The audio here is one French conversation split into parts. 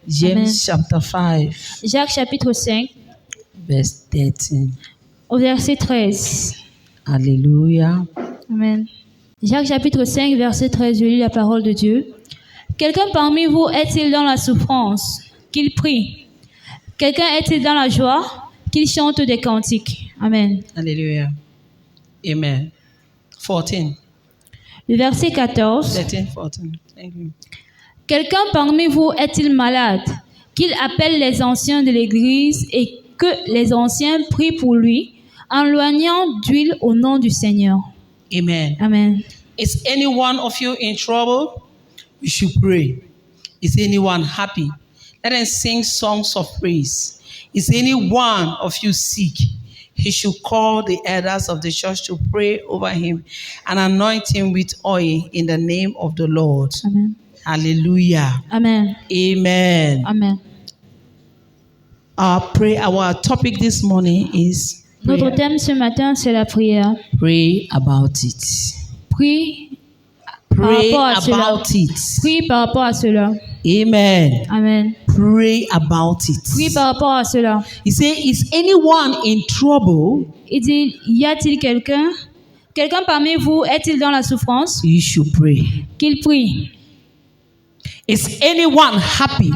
James Amen. chapter 5, Jacques chapitre 5, verse 13. au verset 13. Hallelujah. Amen. Jacques chapitre 5, verset 13, je lis la parole de Dieu. Quelqu'un parmi vous est-il dans la souffrance? Qu'il prie. Quelqu'un est-il dans la joie? Qu'il chante des cantiques. Amen. Hallelujah. Amen. 14. Le verset 14. 13, 14. Thank you. Quelqu'un parmi vous est-il malade? Qu'il appelle les anciens de l'Église et que les anciens prient pour lui en loignant d'huile au nom du Seigneur. Amen. Amen. Is any one of you in trouble? You should pray. Is anyone happy? Let them sing songs of praise. Is any one of you sick? He should call the elders of the church to pray over him and anoint him with oil in the name of the Lord. Amen. Hallelujah. Amen. Amen. Amen. Our topic this morning is Notre thème ce matin, c'est la prière. pray about it. Prie Pray par rapport à cela. about it. Prie par rapport à cela. Amen. Amen. Pray about Prie it. par rapport à cela. He said, is anyone in trouble? Il dit, y a-t-il quelqu'un parmi vous est-il dans la souffrance? You should pray. Qu'il prie. Is anyone happy?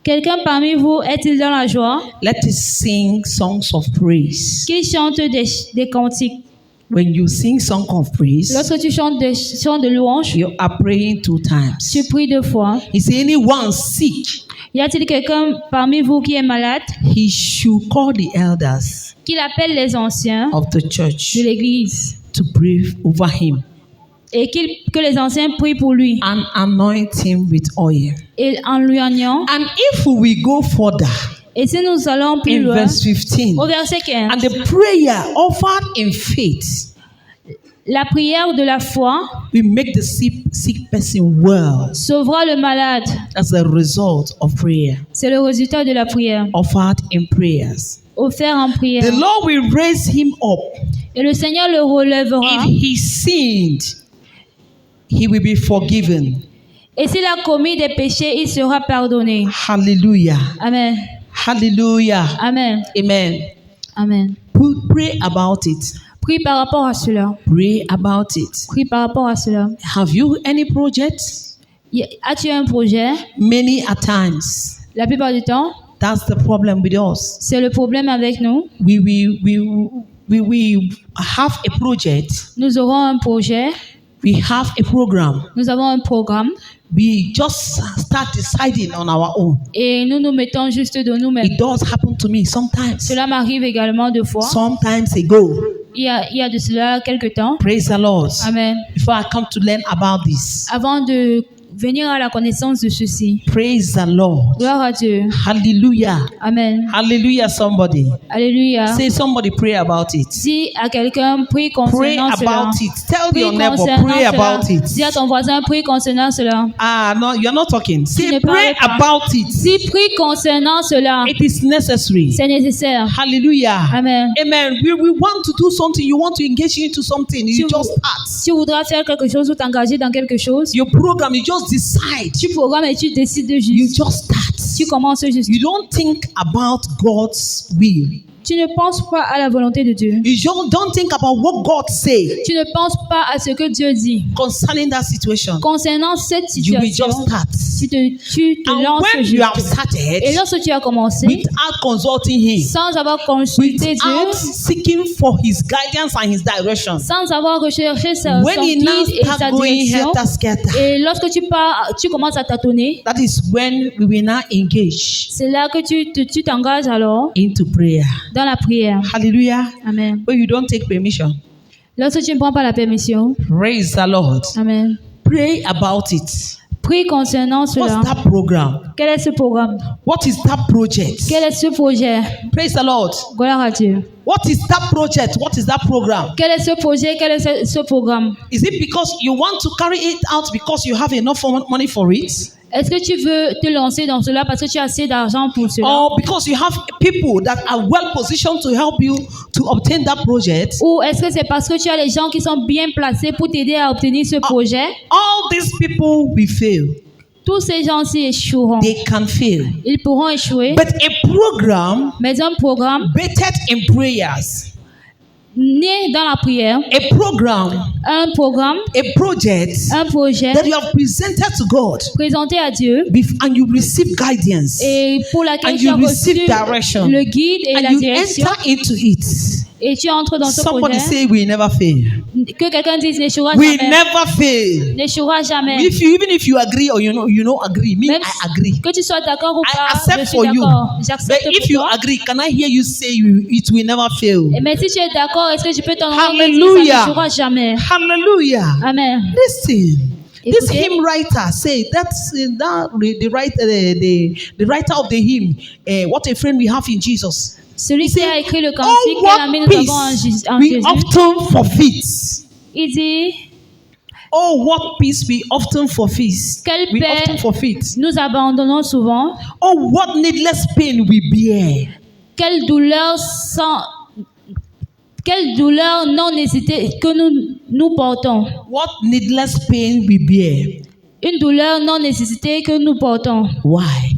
Quelqu'un parmi vous est-il dans la joie? Let us sing songs of praise. Qu'il chante des cantiques. When you sing song of praise, Lorsque tu chantes des chants de louange, you are praying 2 times. tu pries 2 fois. Is anyone sick? Y a-t-il quelqu'un parmi vous qui est malade? He should call the elders Qu'il appelle les anciens of the church de l'Église to pray over him et que les anciens prient pour lui and anoint him with oil. et en lui anointant. And if we go further, Et si nous allons plus in loin, verse 15, au verset 15, and the prayer offered in faith la prière de la foi will make the sick person well. sauvera le malade. As a result of prayer C'est le résultat de la prière, offered in prayers. offert en prière. The Lord will raise him up. Et le Seigneur le relèvera. If he sinned, he will be forgiven. Et s'il a commis des péchés, il sera pardonné. Hallelujah. Amen. Hallelujah. Amen. Amen. Amen. Pray about it. Prie par rapport à cela. Pray about it. Prie par rapport à cela. Have you any project? As-tu un projet? Many a times. La plupart du temps, That's the problem with us. c'est le problème avec nous. We have a project. Nous aurons un projet. We have a program. Nous avons un programme. We just start deciding on our own. Et nous nous mettons juste de nous-mêmes. It does happen to me sometimes. Cela m'arrive également 2 fois. Sometimes ago. Il y a de cela quelques temps. Praise the Lord. Amen. Before I come to learn about this. Avant de venir à la connaissance de ceci. Praise the Lord. Gloire à Dieu. Hallelujah. Amen. Hallelujah, somebody. Alléluia. Say somebody pray about it. Dis à quelqu'un, prie Pray concernant cela. about it. Tell Prie your neighbor, concernant pray cela. about it. Dis à ton voisin, prie concernant cela. No, you're not talking. Say ne pray parles pas. about it. Dis, prie concernant cela. It is necessary. C'est nécessaire. Hallelujah. Amen. Amen. We want to do something. You want to engage into something. You Tu- just start. Tu voudras faire quelque chose ou t'engager dans quelque chose. Your program, you just decide. Tu programmes et tu décides de You juste. just start. Tu commences juste. You don't think about God's will. Tu ne penses pas à la volonté de Dieu. You don't think about what God said Tu ne penses pas à ce que Dieu dit. concerning that situation. Concernant cette You will situation, just start. tu te And lances when juste. you have Et started, lorsque tu as commencé, without consulting Him, sans avoir consulté without Dieu, seeking for His guidance and His direction, sans avoir recherché son when He now guide et sa start going direction, helter-skelter, et lorsque tu pars, tu commences à tâtonner, that is when we will now engage c'est là que tu t'engages alors into prayer. dans la prière. Hallelujah. Amen. When you don't take permission, Lorsque tu ne prends pas la permission, praise the Lord. Amen. Pray about it. Prie concernant cela. What's that program? Quel est ce programme? What is that project? Quel est ce projet? Praise the Lord. Gloire à Dieu. What is that project? What is that program? Quel est ce projet? Quel est ce programme? Is it because you want to carry it out because you have enough money for it? Est-ce que tu veux te lancer dans cela parce que tu as assez d'argent pour cela? Or because you have people that are well positioned to help you to obtain that project? Ou est-ce que c'est parce que tu as les gens qui sont bien placés pour t'aider à obtenir ce projet? All these people will fail. tous ces gens-ci échoueront. They can fail. Ils pourront échouer. But a program Mais un programme bettered in prayers, né dans la prière, a program, un programme, a project un projet that you have presented to God présenté à Dieu and you receive guidance et pour laquelle and tu as you receive reçu direction le guide et la and you direction enter into it. et tu entres dans ce Somebody projet. say we never fail. Que quelqu'un dise n'échouera We jamais. never fail. N'échouera jamais. Even if you agree or you don't agree, me Même I agree. que tu sois d'accord ou I pas, je accept suis for you. d'accord. But J'accepte if pour you toi. agree, can I hear you say it will never fail? Mais si tu es d'accord, est-ce que je peux t'entendre dire Hallelujah. ça n'échouera jamais. Hallelujah. Amen. Listen. This Écoutez. hymn writer say that's the writer of the hymn. What a friend we have in Jesus. Celui qui a écrit le cantique, Oh, quel ami what nous avons en peace en we Jésus. often forfeit. Il dit, Oh, what peace we often forfeit. Quelle We paix. often forfeit. nous abandonnons souvent. Oh, what needless pain we bear. Quelle douleur non hésitée que nous portons. What needless pain we bear. Une douleur non nécessitée que nous portons. Why?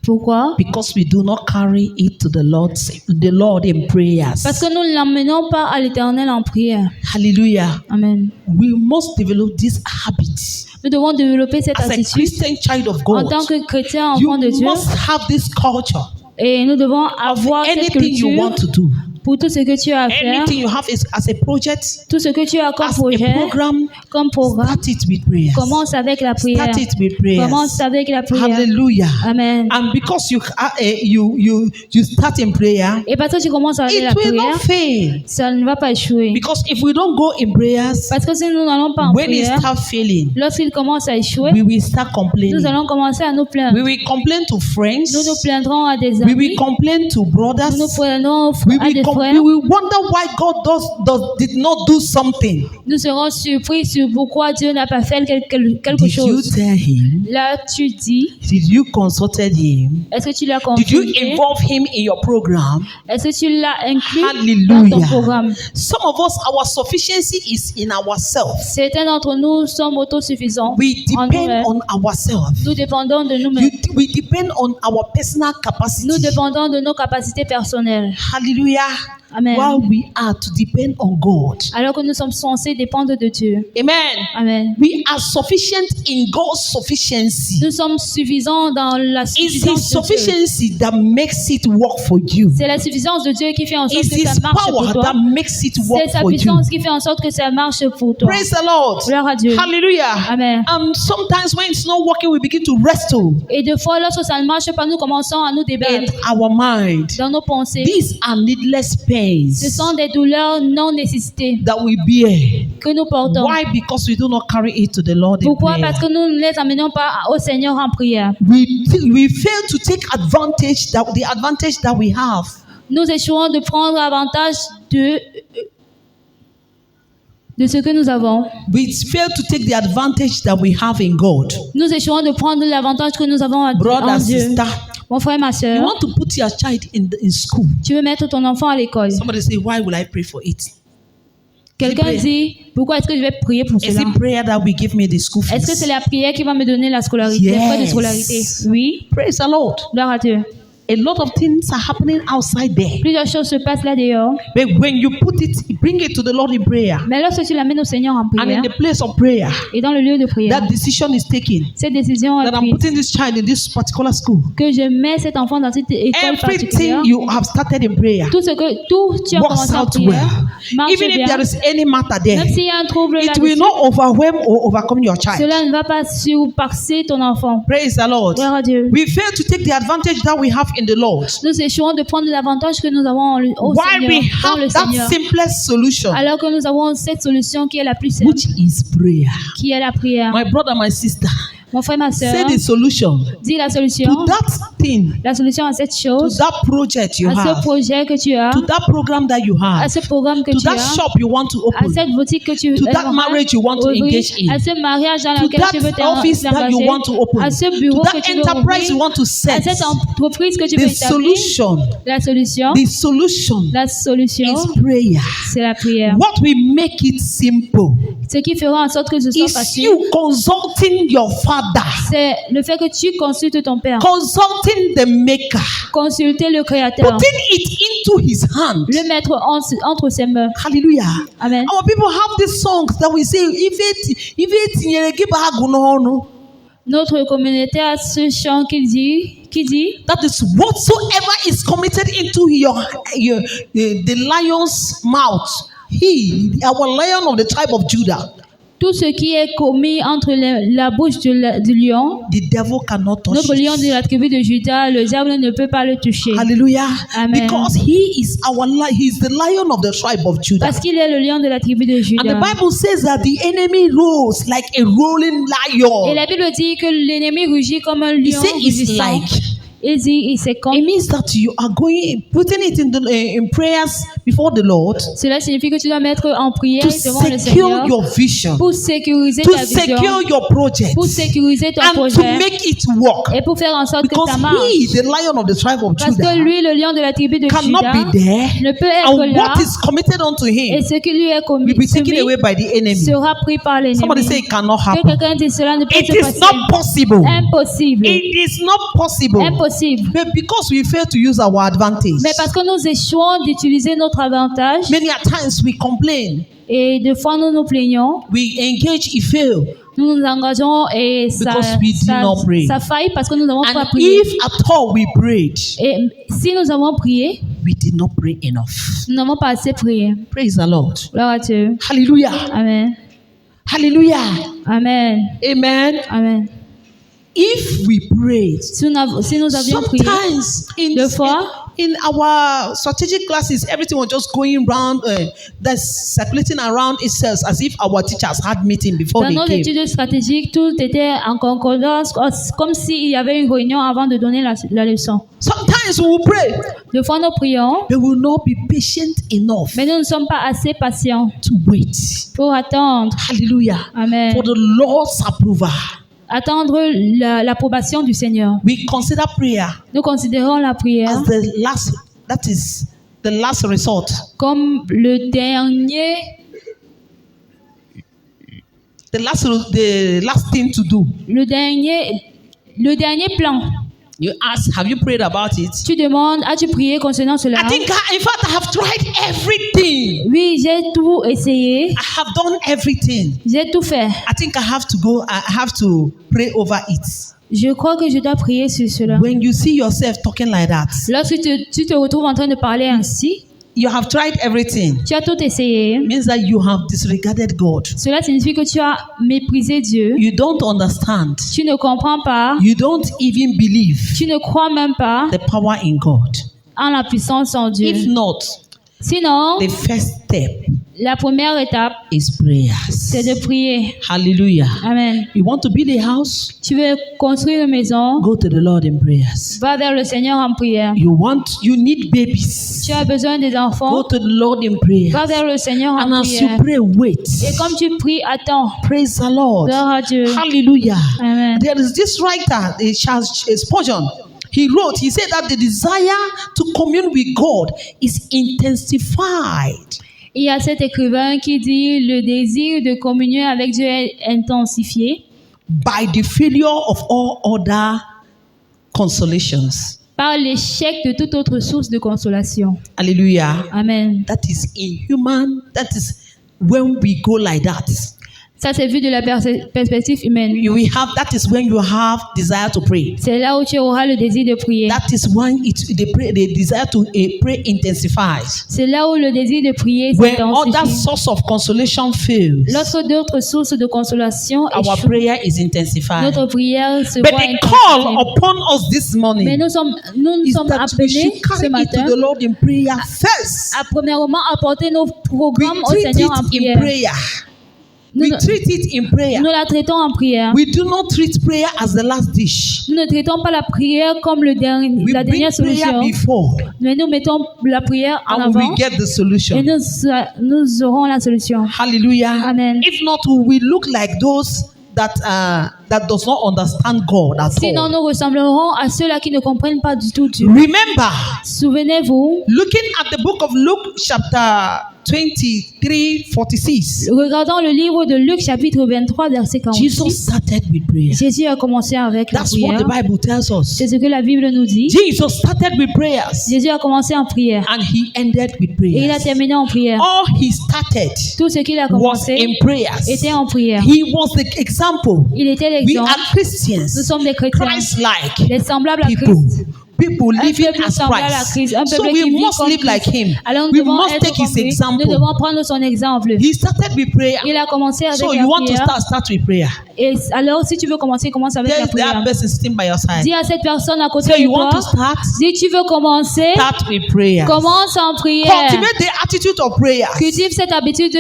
Pourquoi? Because we do not carry it to the Lord in prayers. Parce que nous ne l'emmenons pas à l'Éternel en prière. Hallelujah. Amen. We must develop this habit. Nous devons développer cette As a attitude Christian child of en God, tant que chrétien, you enfant de Dieu. must have this culture Et nous devons avoir cette anything you want culture to do. pour tout ce que tu as à faire, Anything you have is as a project, tout ce que tu as comme as a projet, program, comme programme. start it with prayers. Commence avec la prière. Start it with prayers. Commence avec la prière. Hallelujah. Amen. And because you start in prayer, Et parce que tu commences avec la it will prière, not fail. ça ne va pas échouer. Because if we don't go in prayers, Parce que si nous n'allons pas en when it prière, start failing, lorsqu'il commence à échouer, we will start complaining. nous allons commencer à nous plaindre. We will complain to friends. Nous nous plaindrons à des We amis. will complain to brothers. Nous nous plaindrons We à des will, frères. we will wonder why God did not do something. Nous serons surpris sur pourquoi Dieu n'a pas fait quelque Did you chose. tell him? Là, tu dis, Did you consulted him? est-ce que tu l'as Did you consulté? involve him in your program? Est-ce que tu l'as inclus dans Hallelujah. ton programme? Some of us, our sufficiency is in ourselves. Certains d'entre nous sommes autosuffisants. We en depend nous-mêmes. on ourselves. Nous dépendons de nous-mêmes. We depend on our personal capacity. Nous dépendons de nos capacités personnelles. Hallelujah. Amen. While we are to depend on God. Alors que nous sommes censés dépendre de Dieu. Amen. Amen. We are sufficient in God's sufficiency. Nous sommes suffisants dans la It's suffisance His de Dieu. sufficiency that makes it work for you. C'est la suffisance de Dieu qui fait en sorte It's que ça His marche pour power toi. that makes it work C'est sa for you. puissance qui fait en sorte que ça marche pour toi. Praise the Lord. Gloire à Dieu. Hallelujah. Amen. And sometimes when it's not working, we begin to wrestle Et des fois, lorsque ça ne marche pas, nous commençons à nous in débattre our mind. dans nos pensées. These are needless pains Ce sont des douleurs non nécessitées that we bear. que nous portons. Why? Because we do not carry it to the Lord in Pourquoi? prayer. Parce que nous ne les amenons pas au Seigneur en prière. We fail to take advantage the advantage that we have. Nous échouons de prendre avantage de ce que nous avons. We fail to take the advantage that we have in God. Nous échouons de prendre l'avantage que nous avons en Brother, Dieu. sister, Mon frère, ma you soeur, want to put your child in school. tu veux mettre ton enfant à l'école. Somebody say, why will I pray for it? Quelqu'un prayer. dit, pourquoi est-ce que je vais prier pour Is cela? it prayer that will give me the school fees? Est-ce que c'est la prière qui va me donner la scolarité, les frais de Yes. scolarité? Oui. Praise the Lord. Gloire à Dieu. A lot of things are happening outside there. Plusieurs choses se passent là dehors. But when you bring it to the Lord in prayer, Mais lorsque tu l'amènes au Seigneur en and prière, in the place of prayer, et dans le lieu de prière, that decision is taken. cette décision est That I'm prise, putting this child in this particular school. que je mets cet enfant dans cette école particulière. Everything you have started in prayer Tout tu as works commencé en out prière, well. marche Even if bien. there is any matter there, Même s'il y a un trouble it là-dessus, will not overwhelm or overcome your child. cela ne va pas surpasser ton enfant. Praise the Lord. Gloire à Dieu. We fail to take the advantage that we have in the Lord. Nous échouons de prendre l'avantage que nous avons au While we Seigneur, dans le have that Seigneur. simplest solution, Alors que nous avons cette solution qui est la plus simple, which is prayer. qui est la prière. My brother, my sister, Mon frère, ma soeur, say the solution dis la solution. to that thing, La solution à cette to chose, that project you à ce have, projet que tu as, to that program that you à have, ce programme que to tu that as, shop you want to à open, cette boutique que tu to that marriage you want to ouvrir, engage in, à ce mariage dans to lequel tu veux that office that you t'engager, want to open, à ce to bureau que that tu veux enterprise you ouvrir, want to à set. cette entreprise que tu veux The établir. solution, La solution, the solution la solution, is prayer. c'est la prière. What will make it simple Ce qui fera en sorte que ce soit is facile, you consulting your father, c'est le fait que tu consultes ton Père, consulting the maker, consulter le Créateur, putting it into his hand. le mettre entre ses mains. Hallelujah. Amen. Our people have these songs that we say, if it Notre communauté a ce chant qui dit that is whatsoever is committed into the lion's mouth. He, our lion of the tribe of Judah, tout ce qui est commis entre la bouche du lion, the devil cannot touch notre lion de it. la tribu de Juda, le diable ne peut pas le toucher. Hallelujah. Amen. Because he is the lion of the tribe of Judah. Parce qu'il est le lion de la tribu de And the Juda. Bible says that the enemy rose like a rolling Et lion. la Bible dit que l'ennemi rugit comme un He lion said it's rugissant. like. Il dit, c'est comme. It means that you are putting it in prayers before the Lord Cela signifie que tu dois mettre en prière to devant le secure Seigneur your vision, pour sécuriser to ta vision, secure your project, pour sécuriser ton and to projet make it work. et pour faire en sorte que Because ça marche. he, the lion of the tribe of Parce que Judah, lui, le lion de la tribu de cannot Juda, be there, ne peut être and là what is committed unto et him ce qui lui est commis will be taken away by the enemy. sera pris par l'ennemi. Somebody say it cannot Que happen. quelqu'un dise cela ne peut It se is passer. not possible. Impossible. It is not possible. Impossible. But because we fail to use our advantage, Mais parce que nous échouons d'utiliser notre avantage many a times we complain, et des fois nous nous plaignons, we engage, it fail. nous nous engageons et Because we did not pray. ça faille parce que nous n'avons pas And prié. if at all we prayed, Et si nous avons prié, we did not pray enough. nous n'avons pas assez prié. Praise the Lord. Gloire à Dieu. Hallelujah. Amen. Hallelujah. Amen. Amen. Amen. If we prayed, Si nous avions prié, sometimes deux fois, in our strategic classes, everything was just going round, that's circulating around itself as if our teachers had meeting before dans they nos came. études stratégiques, tout était en concordance, comme s'il y avait une réunion avant de donner la leçon. Sometimes we will pray, Deux fois, nous prions, but we will not be patient enough mais nous ne sommes pas assez patients to wait. pour attendre. Hallelujah. Amen. For the Lord's approval. Attendre l'approbation du Seigneur. We consider prayer Nous considérons la prière as that is the last resort. comme le last thing to do. le dernier plan. You ask, have you prayed about it? Tu demandes, as-tu prié concernant cela? I think, in fact, I have tried everything. Oui, j'ai tout essayé. I have done everything. J'ai tout fait. I think I have to pray over it. Je crois que je dois prier sur cela. When you see yourself talking like that, Lorsque tu te retrouves en train de parler ainsi, you have tried everything. tu as tout essayé. Means that you have disregarded God. Cela signifie que tu as méprisé Dieu. You don't understand. Tu ne comprends pas. You don't even believe Tu ne crois même pas the power in God. en la puissance en Dieu. If not, Sinon, the first step la première étape, is prayers. c'est de prier. Hallelujah. Amen. You want to build a house? Tu veux construire une maison, Go to the Lord in prayers. va vers le Seigneur en prière. You need babies. Tu as besoin des Go enfants, to the Lord in prayer. va vers le Seigneur And en as you prière. pray, wait. Et comme tu pries, attends. Praise the Lord. Gloire à Dieu. Hallelujah. Amen. There is this writer, Charles Spurgeon. He said that the desire to commune with God is intensified Il y a cet écrivain qui dit le désir de communion avec Dieu est intensifié by the failure of all other consolations. par l'échec de toute autre source de consolation. Hallelujah. Amen. That is inhuman. That is when we go like that. Ça, c'est vu de la perspective humaine. That is when you have desire to pray. C'est là où tu auras le désir de prier. That is when the desire to pray intensifies. C'est là où le désir de prier When other s'intensifie. source of consolation fails, Lorsque d'autres sources de consolation our échouent, prayer is intensified. notre prière se But voit the call intensifiée. upon us this Mais morning nous sommes is that we appelés should ce carry it matin to the Lord in prayer first. à premièrement apporter nos We programmes au treat Seigneur en it in prière. prayer. Nous, We treat it in prayer. nous la traitons en prière. We do not treat prayer as the last dish. Nous ne traitons pas la prière comme We la bring dernière prayer solution, before mais nous mettons la prière en and avant we get the et solution. nous aurons la solution. Hallelujah. Amen. If not, we will look like those that that does not understand God at Sinon, all. nous ressemblerons à ceux-là qui ne comprennent pas du tout Dieu. Remember, Souvenez-vous, looking at the book of Luke chapter 23:46, regardant le livre de Luc chapitre 23 verset Jesus 46, started with prayer. Jésus a commencé avec la That's what the prière. Bible tells us. C'est ce que la Bible nous dit. Jesus started with prayers Jésus a commencé en prière and he ended with et il a prayers. terminé en prière. All he started Tout ce qu'il a was commencé in prayers. était en prière. He was the example. Il était We l'exemple. are Nous Christians, sommes des chrétiens, Christ-like des semblables à people. Christ. People Un living peuple as semblable à Christ. Christ, un So peuple we qui vit must comme live like Christ. him. Alors nous We devons must être take comme his lui. example. Nous devons prendre son exemple. He started with prayer. Il a commencé avec So la you want to prière. start with prayer. Et alors, si tu veux commencer, commence avec la Tell prière. that person sitting by your side. Dis à cette personne à côté So de you want toi, to start? si tu veux commencer, Start with prayer. commence en prière. Cultivate the attitude of prayer. Cultive cette attitude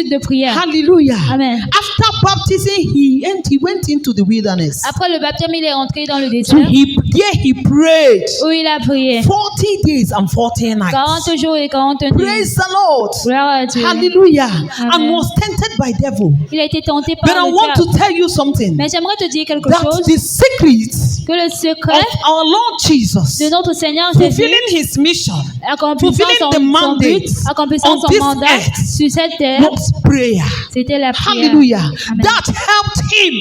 de prière. Hallelujah. Amen. After baptism, he went into the wilderness. Après le baptême, il est entré dans le So désert there he prayed où il a prié 40 days and 40 nights. 40 jours et 40 nuits. Praise the Lord. Gloire à Dieu. Hallelujah. Amen. And was tempted by devil. Il a été tenté But par I le want to diable. tell you something. Mais j'aimerais te dire quelque That chose, the secret que le secret of our Lord Jesus de notre Seigneur Jésus, fulfilling his mission accomplissant fulfilling the son but, mandate accomplissant on son this mandat earth sur cette terre, was prayer. c'était la prière. Hallelujah. Amen. That helped him.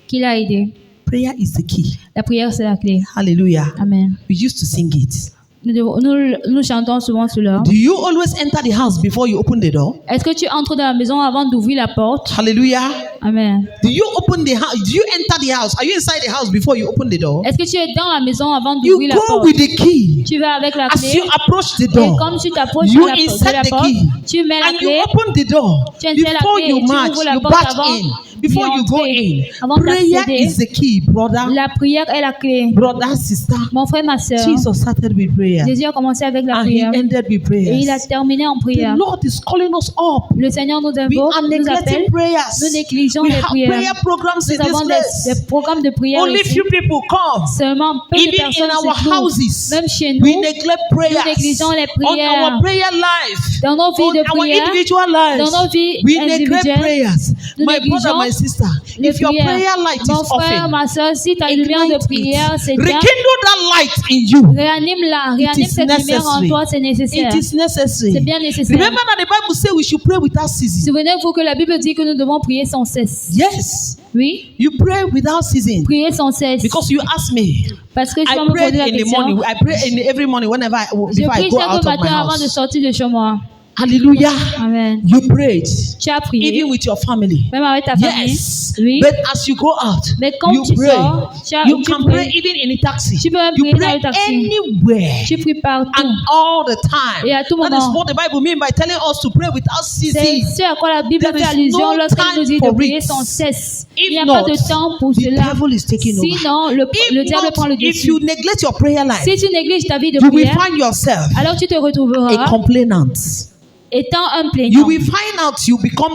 Qui l'a aidé. Prayer is the key. La prière, c'est la clé. Hallelujah. Amen. We used to sing it. Nous chantons souvent cela. Do you always enter the house before you open the door? Est-ce que tu entres dans la maison avant d'ouvrir la porte? Hallelujah. Amen. Do you open the house? Do you enter the house? Are you inside the house before you open the door? Est-ce que tu es dans la maison avant You d'ouvrir la go porte? with the key. Tu vas avec la As clé. you approach the Et door, comme tu t'approches you de la insert the porte, key tu mets la and you clé. open the door. Tu insères la Before clé et you tu march, ouvres la you porte barge avant in. Before d'y you go entrer. in, Avant prayer d'accéder. is the key, brother, La prière est la clé. brother, sister. Mon frère, ma soeur, Jesus started with prayer Jésus a commencé avec la and he prière ended with et il a prayers. terminé en prière. The Lord is calling us up. Le Seigneur nous We invoque, are nous appelle, neglecting prayers. nous négligeons We les have prières. prayer programs in Nous avons this place. des programmes de prière Only ici. few people come. Seulement peu de Even personnes in our se trouvent. houses, Même chez we nous, neglect prayers. négligeons les On prières. our prayer life, Dans nos vies on de our prière, individual lives, dans nos vies we neglect individuelles, prayers. nous My brother, négligeons my sister, les if your prières. prayer light Mon is frère, off, ma soeur, si ta lumière de ignite prière it. s'éteint, Rekindle that light in you. réanime-la, It réanime is cette lumière en necessary. toi, c'est nécessaire. It is necessary. C'est bien nécessaire. Remember that the Bible says we should pray without ceasing. Souvenez-vous que la Bible dit que nous devons prier sans cesse. Yes, Oui, you pray without ceasing. prier sans cesse. Because you ask me, Parce que tu I vas me pray poser la in the question. morning. I pray every morning whenever Je before I prie go chaque out of my matin avant de house. sortir de chez moi. Hallelujah. Amen. You prayed, Tu as prié, even with your family. même avec ta famille. Yes. Oui. But as you go out, Mais quand you tu pray. sors, You tu can pries. pray even in a taxi. Tu peux même You prier dans pray le taxi. anywhere Tu pries partout. and all the time. Et à tout That is moment. what the Bible means by telling us to pray without C'est ceasing. ce à quoi la Bible There fait is allusion no lorsqu'elle nous dit time de for prier it. sans cesse. If Il n'y a not, pas de temps pour the cela. devil is taking over. Sinon, le If diable prend le not, if you dessus. neglect your prayer life, Si tu négliges ta vie de you will prière, find yourself alors tu te a retrouveras complainant. étant un You plaignant. will find out you become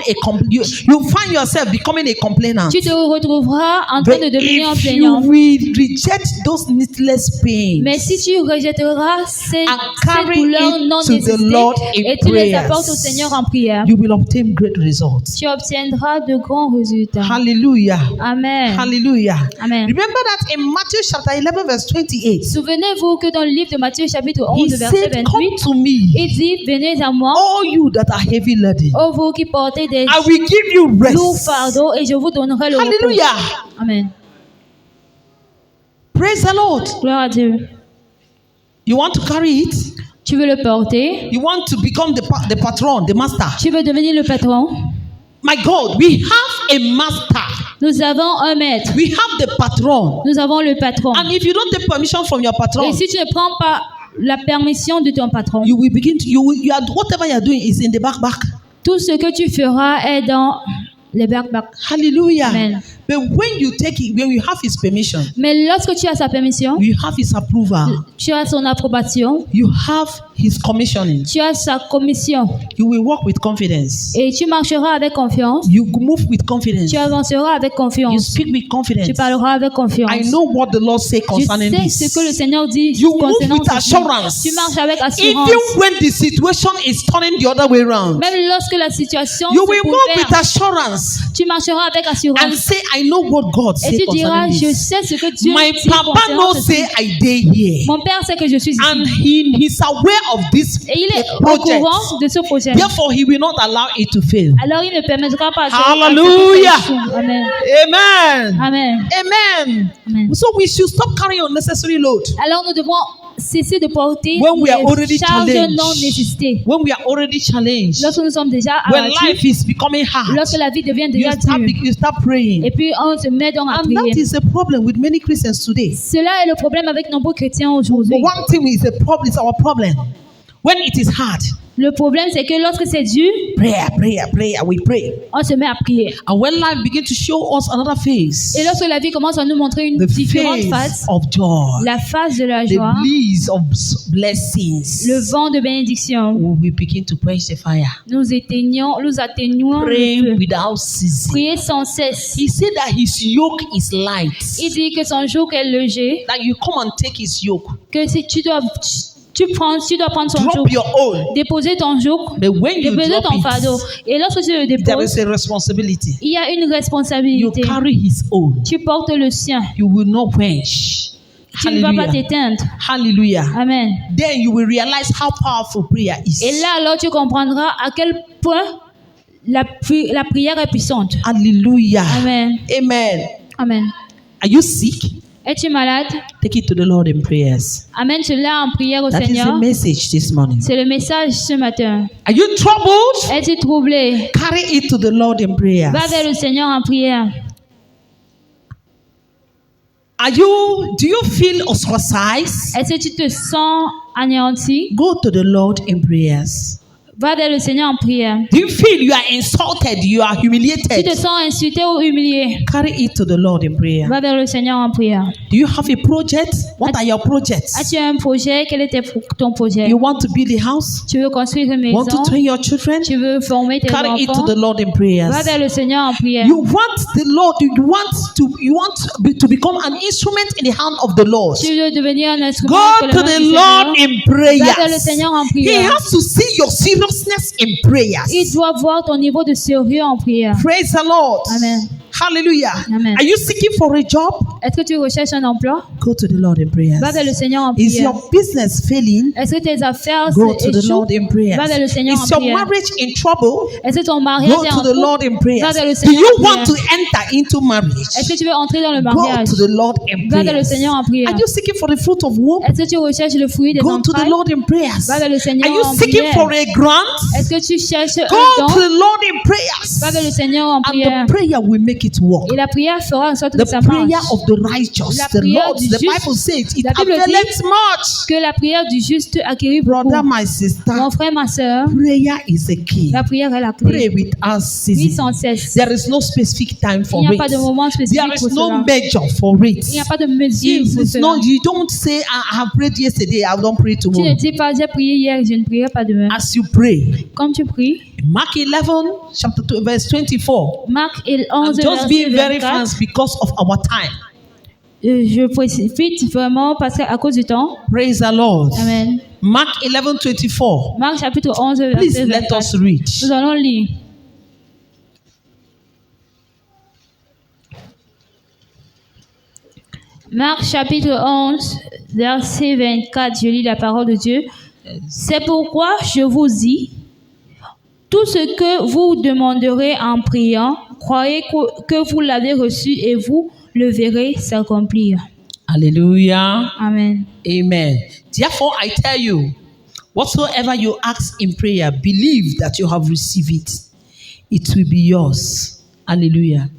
you find yourself becoming a complainant. Tu te retrouveras en train de But devenir un if you plaignant. will reject those needless pains Mais si tu rejetteras ces carry douleurs it non to the nécessitées Lord in et tu les prayers, apportes au Seigneur en prière, you will obtain great results. tu obtiendras de grands résultats. Hallelujah. Amen. Hallelujah. Amen. Remember that in Matthew chapter 11 verse 28, Souvenez-vous que dans le livre de Matthieu chapitre he 11 verset said, 28, "Come to me, il dit, venez à moi, all you that are heavy laden, ô vous qui portez des I will give you lourds rest." fardeaux et je vous donnerai le repos. Hallelujah. Amen. Praise the Lord. Gloire à Dieu. You want to carry it? Tu veux le porter? You want to become the patron, the master? Tu veux devenir le patron? My God, we have a master. Nous avons un maître. We have the patron. Nous avons le patron. And if you don't take permission from your patron, Et si tu ne prends pas la permission de ton patron, you will begin to, you are, whatever you are doing is in the back. tout ce que tu feras est dans les back. Hallelujah. Amen. But when you take it, when you have his permission, Mais lorsque tu as sa permission, you have his approval, tu as son approbation, you have his commissioning, tu as sa commission you will walk with confidence. et tu marcheras avec confiance, You move with confidence. tu avanceras avec You confiance, speak with confidence. tu parleras avec confiance. I know what the Lord says Je concerning sais this. ce que le Seigneur dit You move concernant with ceci. assurance. Tu marches avec assurance. Even when the situation is turning the other way around, Même lorsque la situation you se will move with bouleverse, assurance tu marcheras avec and assurance say, I know what God Et said tu diras, concerning je this. sais ce que Dieu My dit papa concernant knows ceci. say I day here. Mon père sait que je suis ici. And he's aware of this Et il est au project. courant de ce projet. Therefore, he will not allow it to fail. Alors il ne permettra pas à ce Hallelujah. que ça échoue. Amen. Amen. Amen. Amen. Amen. So we should stop carrying unnecessary load. Alors nous devons cesser de porter When we are already les charges challenged. non nécessitées. When we are already challenged. Lorsque nous sommes déjà When abattus, life is becoming hard. lorsque la vie devient You déjà start, dure, you start praying. et puis on se met donc à And prier. that is a problem with many Christians today. Cela est le problème avec nombreux chrétiens aujourd'hui. But one thing is a problem, it's our problem. When it is hard, Le problème, c'est que lorsque c'est dur, prayer, we pray. on se met à prier. And when life begins to show us another face, Et lorsque la vie commence à nous montrer une the différente face face, of joy, la face de la the joie, bliss of blessings, le vent de bénédiction, we begin to quench the fire. nous atténuons le Pray feu. without ceasing. Prier sans cesse. He said that his yoke is light. Il dit que son joug est léger, That you come and take his yoke. que si tu dois prendre son Drop joug, your own. déposer ton joug, But when you déposer drop ton fardeau. it, Et lorsque tu le there déposes, is a responsibility. il y a une You responsabilité. carry his own. Tu portes le sien. You will not quench. Tu ne vas pas Hallelujah. t'éteindre. Hallelujah. Amen. Then you will realize how powerful prayer is. Et là, alors, tu comprendras à quel point la prière est puissante. Hallelujah. Amen. Amen. Amen. Are you sick? Es-tu malade? Take it to the Lord in prayers. Amène cela en prière au That is the Seigneur. message this morning. C'est le message ce matin. Are you troubled? Es-tu troublé? Carry it to the Lord in prayers. Va vers le Seigneur en prière. Do you feel ostracized? Est-ce que tu te sens anéanti? Go to the Lord in prayers. Va vers le Seigneur en prière. Do you feel you are insulted? You are Tu humiliated? te sens insulté ou humilié? Carry it to the Lord in prayer. Va vers le Seigneur en prière. Do you have a project? What are your projects? As-tu un projet? Quel est ton projet? You want to build a house? Tu veux construire une Want to maison? train your children? Tu veux former tes Carry it to enfants? the Lord in prayers. Va vers le Seigneur en prière. You want the Lord. You want to become an instrument in the hand of the Lord. Tu veux devenir un instrument Go entre to les the mains Lord du Seigneur. in Va vers le prayers. Seigneur en He prière. has to see your seriousness in Il prayers. doit voir ton niveau de sérieux en prière. Praise the Lord. Amen. Hallelujah. Amen. Are you seeking for a job? Est-ce que tu recherches un emploi? Go to the Lord in prayers. Va vers le Seigneur en Is prière. your business failing? Est-ce que tes affaires Go to the échouent? Lord in prayers. Va vers le Seigneur en Is your prière. marriage in trouble? Est-ce que ton mariage Go est to en the trouble? Lord in Va prayers. vers le Do Seigneur you en want to prière. enter into marriage? Est-ce que tu veux entrer dans le Go mariage? to the Lord in Va vers le prayers. Seigneur en prière. Are you seeking for the fruit of womb? Est-ce que tu recherches le fruit des Go to the entrailles? Lord in prayers. Va vers le Seigneur Are you en seeking prière. for a grant? Est-ce que tu cherches un Go don? to the Lord in prayers. Va vers le Seigneur en And prière. the prayer will make it work. Et la prière fera en sorte The que ça prayer marche. of the righteous, La the prière Lord, du the juste. Bible says it La Bible availeth much. Que la prière du juste acquérit beaucoup. Brother, my sister, Mon frère, ma soeur, prayer is a key. la prière est la Pray clé. without Oui, ceasing. sans cesse. There is no specific time Il for n'y a it. pas de moment spécifique There pour is no cela. measure for it. Il n'y a pas de mesure pour It's cela. not, you don't say, I have prayed yesterday, I don't pray Tu ne tomorrow. dis pas, j'ai prié hier, je ne prierai pas demain. As you pray, Comme tu pries, Mark 11, chapter 2, verse 24. Marc I'm 11, just verset being very 24. fast because of our time. Je précipite vraiment parce qu'à cause du temps. Praise the Lord. Amen. Mark 11, 24. Marc chapitre 11, Please verset let 24. us read. Nous allons lire. Marc chapitre 11, verset 24, je lis la parole de Dieu. C'est pourquoi je vous dis, tout ce que vous demanderez en priant, croyez que vous l'avez reçu et vous le verrez s'accomplir. Hallelujah. Amen. Amen. Therefore, I tell you, whatsoever you ask in prayer, believe that you have received it. It will be yours. Hallelujah.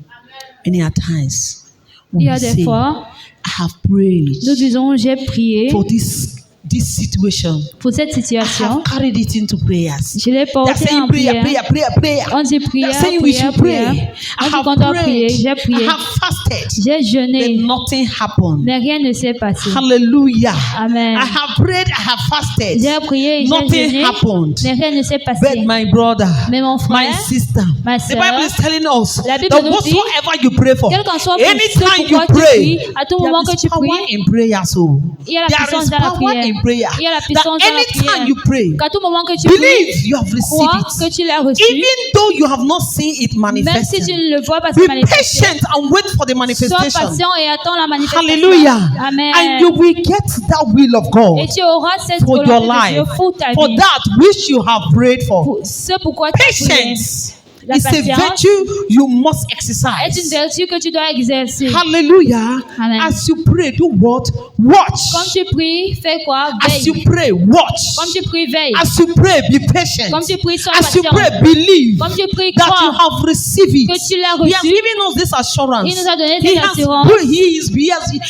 Many a times, Il we y a des say, fois, I have prayed nous disons, j'ai prié for this situation. pour cette I situation. have carried it into prayers. Je l'ai They are porté saying en prayer, prière. prayer, prayer, prayer. On dit They prière, are saying we prière, should pray. prière. I On dit have qu'on doit prier. prayed. J'ai I prié. have fasted. J'ai Then jeûné. nothing happened. Mais rien ne s'est passé. Hallelujah. Amen. I have prayed, I have fasted. J'ai prié, j'ai Nothing jeûné. happened. Mais rien ne s'est passé. But my brother, Mais mon my frère, sister, ma the sœur, Bible is telling us la Bible that nous dit, whatsoever you pray for, quel qu'en soit ce anytime you pourquoi tu pray, pries, à tout moment there que tu is power pries, in prayer. So il y a la there puissance is dans la power prière. in in prayer. Il y a la That puissance dans la anytime prière. you pray, Qu'à tout moment que tu pries, believe you have received crois que it. tu l'as reçu. Even though you have not seen it Même si tu manifesting, ne le vois pas se be manifester, patient and wait for the sois manifestation. patient et attends la manifestation. Hallelujah. Amen. And you will get that will of God Et tu auras cette for your volonté de life, Dieu pour ta for vie. that which you have prayed for. Pour ce pourquoi tu as prié. Patience La is a patience virtue you must est une exercise. vertu que tu dois exercer. Hallelujah. Amen. As you pray, do what? Comme Watch. tu pries, fais quoi? As you Veille. pray, watch. Comme tu pries, veille. As you pray, be patient. Comme tu pries, sois As you patient. pray, believe Comme tu pries, that you crois have received it. que tu l'as He has reçu. given us this assurance. Il nous a donné He cette has, assurance.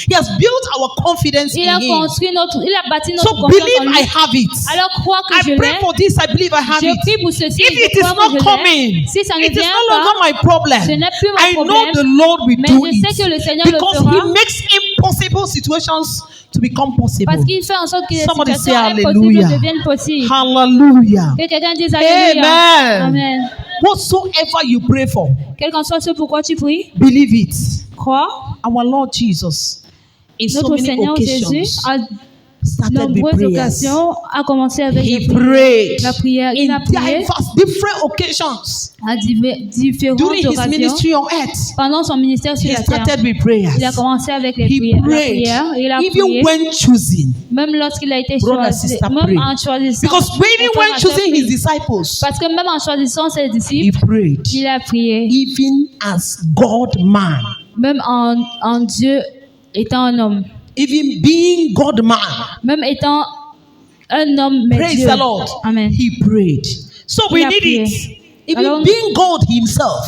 he has built our confidence Il in a Him. construit il a bâti notre So confiance en believe lui. I have it. Alors crois que I je pray l'ai. for this. I believe I have Je it. prie pour ceci. If Je it is crois not que je coming, l'ai. Si ça ne it is vient no longer pas, my problem. ce n'est plus mon I know problème. the Lord will Mais do je sais que le it Seigneur le because fera. He makes impossible situations to become possible. Parce qu'il fait en sorte que les Somebody situations say impossibles hallelujah. deviennent possibles. Hallelujah. Que quelqu'un dise Alléluia. Amen. Amen. Whatsoever you pray for, Quel qu'en soit ce pourquoi tu pries, believe it. crois. Our Lord Jesus, in so Notre many Seigneur Jésus, occasions, à started with nombreuses prayers. occasions, a commencé avec He la prière. prayed La prière. Il in a prié different occasions à différentes during his occasions. ministry on earth. Pendant son ministère sur He la terre, started with prayers. il a commencé avec les He prières. La prayed prière. Il a even prié. when choosing. Même lorsqu'il a été Brother, choisi, sister, même pray. en choisissant, Because even mon frère, when ma sœur, choosing prie. his disciples, Parce que même en choisissant ses he disciples, prayed. il a prié. Even as God man, Même en Dieu étant un homme, even being God man, même étant un homme, mais praise Dieu. the Lord. Amen. He prayed. So Il we a need prié. it. Even Alors- being God himself,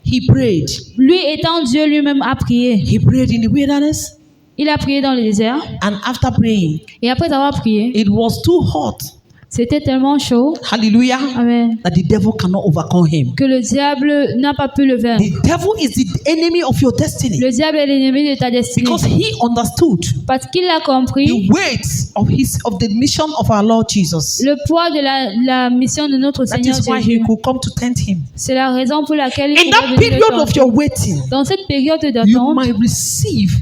he prayed. Lui étant Dieu lui-même a prié. He prayed in the wilderness, Il a prié dans le désert. and after praying, Et après avoir prié, it was too hot. c'était tellement chaud. Hallelujah. Amen. That the devil cannot overcome him. Que le diable n'a pas pu le vaincre. The devil is the enemy of your destiny Le diable est l'ennemi de ta destinée. because he understood Parce qu'il a compris the weight of the mission of our Lord Jesus. le poids de la mission de notre That Seigneur is why he Jésus. could come to tempt him. C'est la raison pour laquelle il In pouvait that venir le period of tenter. your waiting, Dans cette période you d'attente, might receive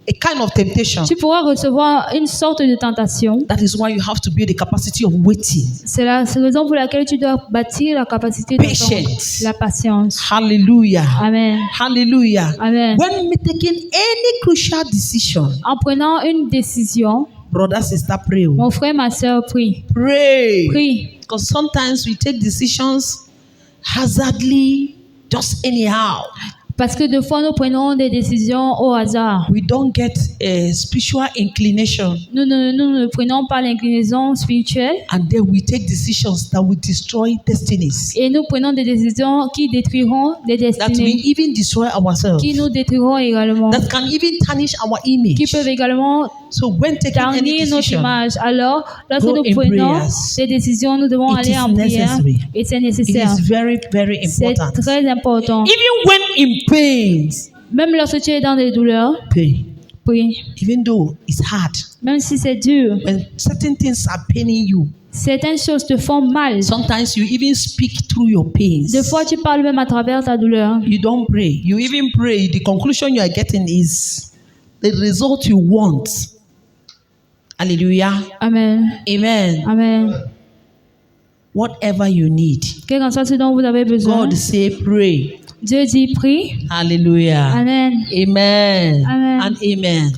a kind of temptation. tu pourras recevoir une sorte de tentation. That is why you have to build the capacity of waiting. C'est la raison pour laquelle tu dois bâtir la capacité d'attendre. Patience. La patience. Hallelujah. Amen. Hallelujah. Amen. When taking any crucial decision, En prenant une décision, brother, sister, pray. mon frère, ma soeur, prie. Pray. Prie. Because sometimes we take decisions hazardly, just anyhow. Parce que des fois, nous prenons des décisions au hasard. We don't get a spiritual inclination, Nous ne prenons pas l'inclinaison spirituelle and then we take decisions that will destroy destinies. et nous prenons des décisions qui détruiront des That we destinées, even destroy ourselves. qui nous détruiront également, That can even tarnish our qui image. peuvent également So when taking any tarnir notre decision, image. Alors, lorsque go nous in prenons prayers. des décisions, nous devons It aller is en prière necessary. et c'est it nécessaire. is very, very C'est important. très important. Even when in pains, Même lorsque tu es dans des douleurs, pray. prie. Even though it's hard, Même si c'est dur, when certain things are paining you, certaines choses te font mal. sometimes you even speak through your pains. Des fois, tu parles même à travers ta douleur. You don't pray. You even pray. The conclusion you are getting is the result you want. Hallelujah. Amen. Amen. Amen. Whatever you need, Quel qu'en soit ce dont vous avez besoin, God say pray. Dieu dit prie. Hallelujah. Amen. Amen. Amen. And amen.